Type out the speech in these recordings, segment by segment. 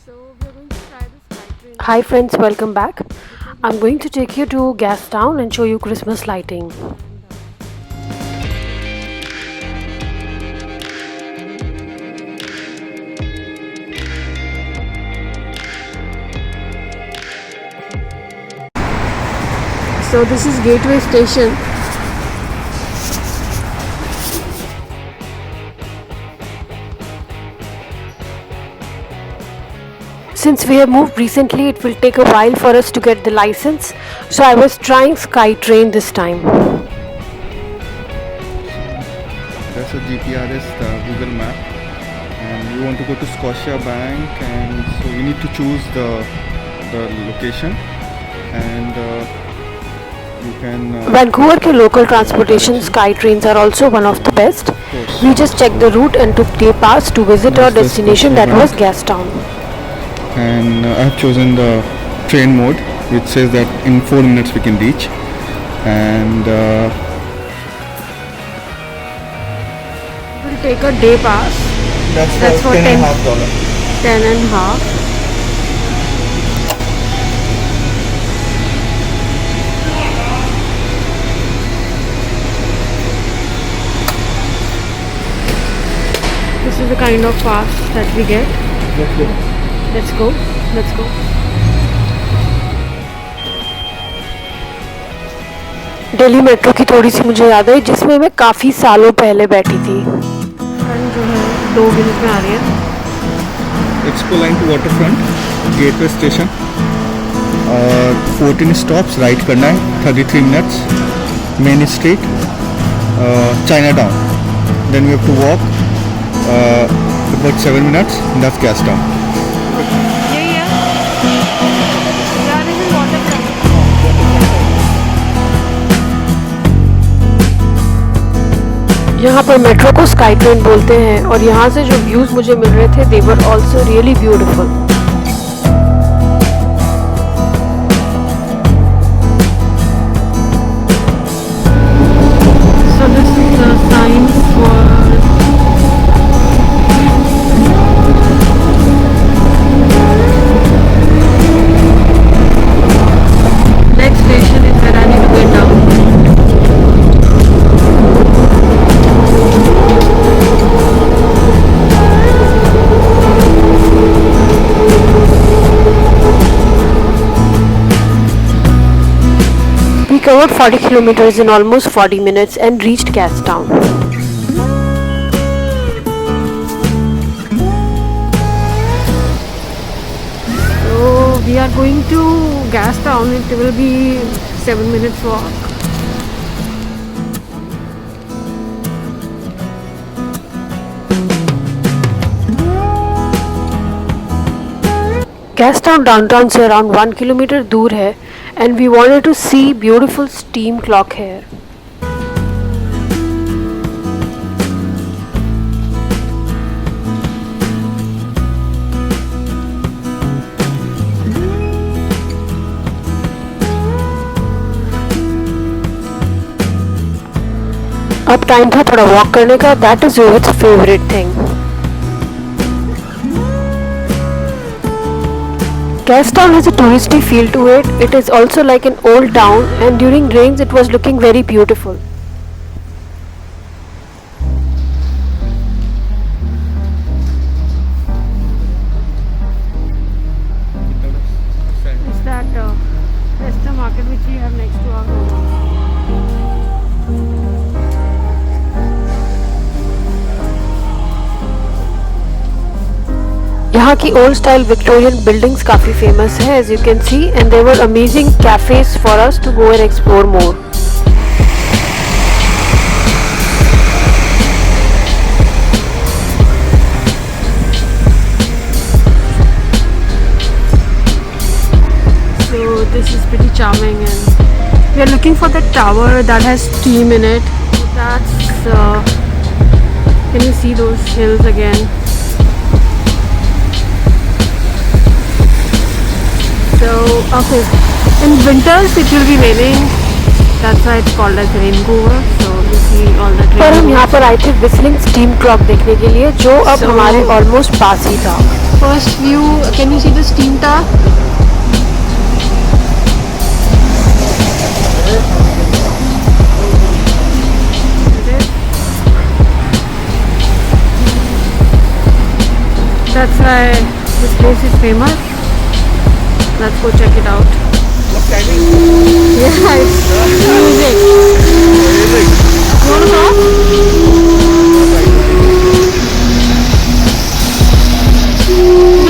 So we are going to try this kite train Hi today friends, welcome back. because it's I'm going to take you to Gastown and show you Christmas lighting. and so this is Gateway Station. Since we have moved recently, it will take a while for us to get the license. So I was trying SkyTrain this time. So that's a GPRS Google map, and you want to go to Scotia Bank, and so you need to choose the location, and you can Vancouver के local transportation direction. SkyTrains are also one of the best. Of course, We just checked the route and took day pass to visit our that's the destination Scotia that was Bank, Gastown. and I have chosen the train mode, which says that in 4 minutes we can reach, and We'll take a day pass. that's That's for 10, $10.5. 10 and half. This is the kind of pass that we get. Let's go. Let's go. Let's go. Delhi metro की थोड़ी सी मुझे याद है जिसमें मैं काफ़ी सालों पहले बैठी थी. ट्रेन जो है 2 मिनट में आ रही है. Expo line to waterfront, Gateway Station. 14 stops, right करना है, 33 minutes. Main street, Chinatown. Then we have to walk about 7 minutes. That's Gastown. यही है. यार this is waterfront. यहाँ पर मेट्रो को स्काई ट्रेन बोलते हैं और यहाँ से जो व्यूज़ मुझे मिल रहे थे they were also really beautiful. So this is the sign for next station is where I need to get down. We covered 40 kilometers in almost 40 minutes and reached Gastown. So we are going to Gastown. It will be 7 minutes walk. Gastown downtown से around 1 kilometre दूर है and we wanted to see beautiful steam clock here. अब time था थोड़ा walk करने का. That is Rohit's favourite thing. Gastown has a touristy feel to it. It is also like an old town and during rains it was looking very beautiful. It's that Leicester market which we have next to our home. यहाँ की old style Victorian buildings काफ़ी famous है as you can see and there were amazing cafes for us to go and explore more. So this is pretty charming, and we are looking for the tower that has steam in it. That's can you see those hills again? So okay, in winters it will be raining. That's why it's called as Vancouver. So you see all that. पर हम यहाँ पर आए थे whistling steam clock देखने के लिए, जो अब So- हमारे ऑलमोस्ट पास ही था. First view, can you see the steam tower? That's why this place is famous. Let's go check it out. Yeah, it's music. You want to go?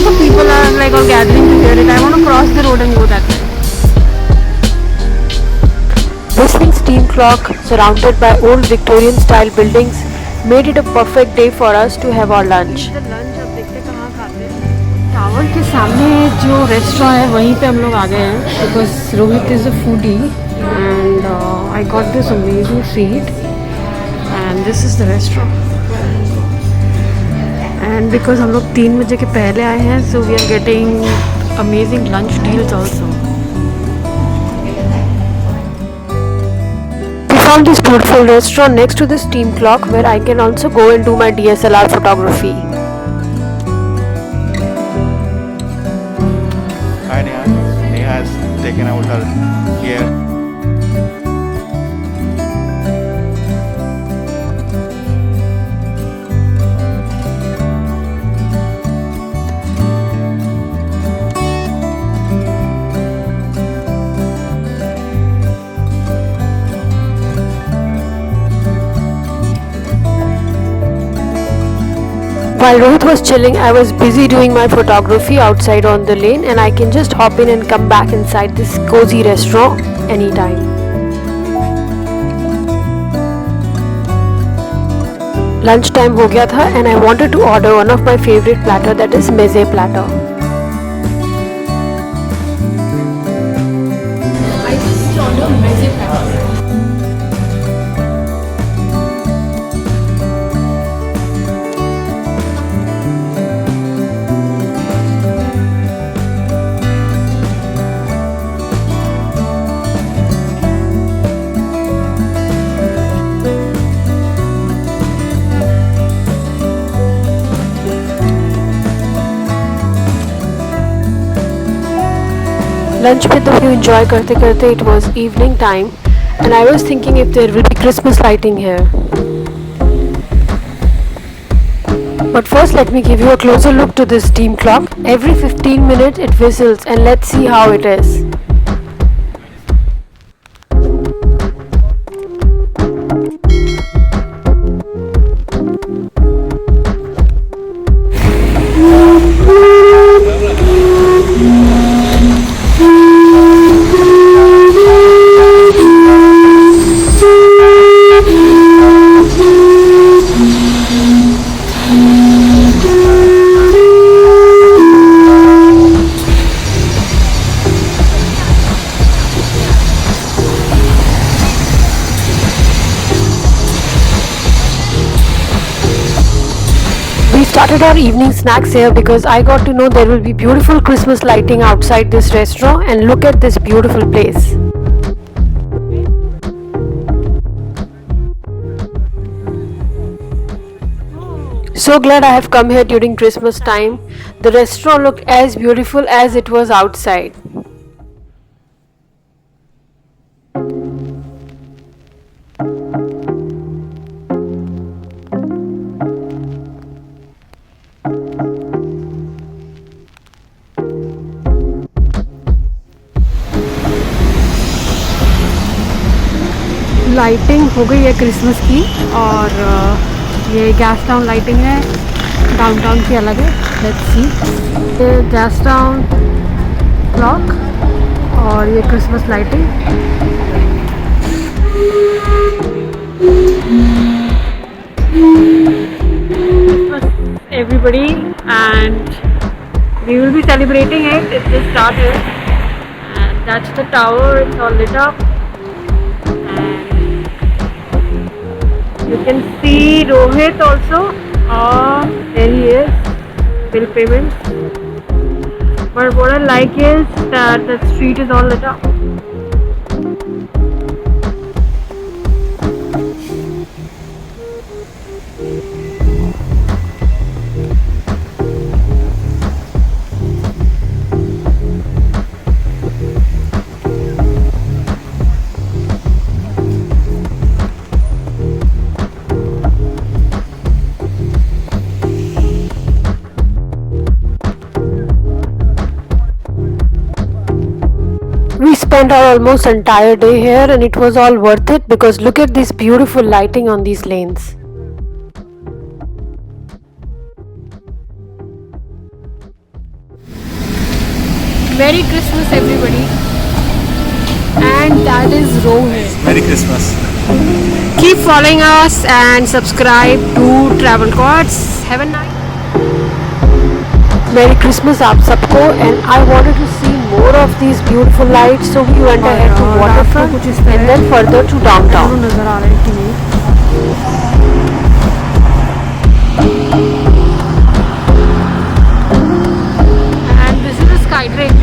The people are like all gathering to hear it. I want to cross the road and go that way. Whistling steam clock surrounded by old Victorian style buildings made it a perfect day for us to have our lunch. Lunch अब देखते कहाँ खाते हैं. Tower के सामने जो restaurant है वहीं पे हम लोग आ गए हैं, because Rohit is a foodie and I got this amazing seat and this is the restaurant. And because हम लोग 3 बजे के पहले आए हैं, so we are getting amazing lunch deals also. We found this beautiful restaurant next to the steam clock where I can also go and do my DSLR photography. Hi Neha. Neha has taken out her gear. While Rohit was chilling, I was busy doing my photography outside on the lane, and I can just hop in and come back inside this cozy restaurant anytime. Lunch time हो गया था and I wanted to order one of my favorite platter, that is meze platter. I just ordered meze platter. Lunch with the view enjoy करते करते it was evening time and I was thinking if there will be Christmas lighting here. But first let me give you a closer look to this steam clock. Every 15 minutes it whistles and let's see how it is. We started our evening snacks here because I got to know there will be beautiful Christmas lighting outside this restaurant, and look at this beautiful place. So glad I have come here during Christmas time. The restaurant looked as beautiful as it was outside. Lighting हो गई है Christmas की, और ये gas town lighting है, downtown की अलग है. Let's see. ये गैस टाउन क्लॉक और ये Christmas lighting. Everybody, and we will be celebrating it. It just started, and that's the tower. It's all lit up. You can see Rohit also. There he is. Bill payments. But what I like is that the street is all lit up. spent our almost entire day here and it was all worth it because look at this beautiful lighting on these lanes. Merry Christmas everybody. And that is Rohit. Merry Christmas. Keep following us and subscribe to Travel Quads. Have a nice Merry Christmas आप सबको and I wanted to see more of these beautiful lights so we went ahead to waterfront कुछ इस तरह and then further to downtown. नजर आ रहे हैं कि नहीं? And this is a sky train.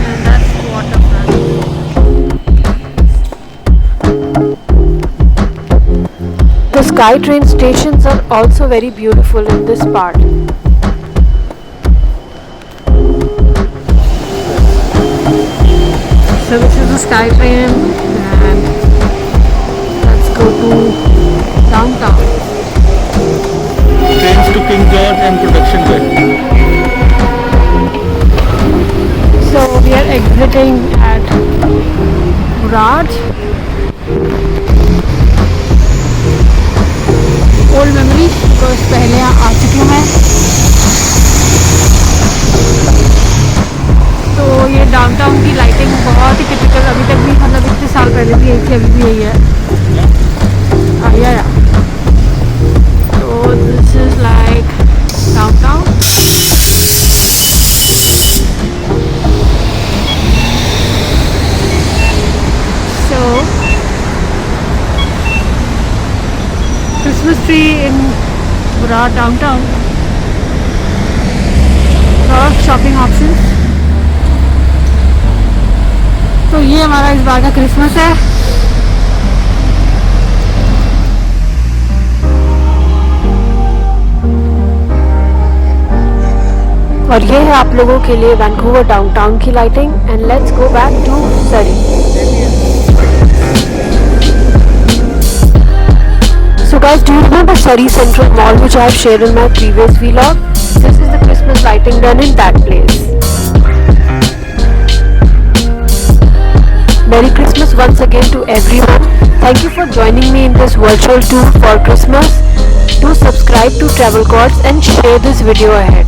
And that's waterfront. The SkyTrain stations are also very beautiful in this part. So this is the sky train and let's go to downtown. Trains to King George and Production Way. So we are exiting at Raj. Old memories because पहले यहाँ आ चुके हैं. तो ये downtown की lighting बहुत ही typical अभी तक भी मतलब इतने साल पहले भी यही थी अभी भी यही है. या तो this is like downtown. So Christmas tree in Virar downtown. Lot of shopping options. तो ये हमारा इस बार का क्रिसमस है. और ये है आप लोगों के लिए वैंकूवर डाउनटाउन की lighting and let's go back to Surrey. So guys, do you remember Surrey Central Mall which I have shared in my previous vlog? This is the Christmas lighting done in that place. Merry Christmas once again to everyone. Thank you for joining me in this virtual tour for Christmas. Do subscribe to Travel Quads and share this video ahead.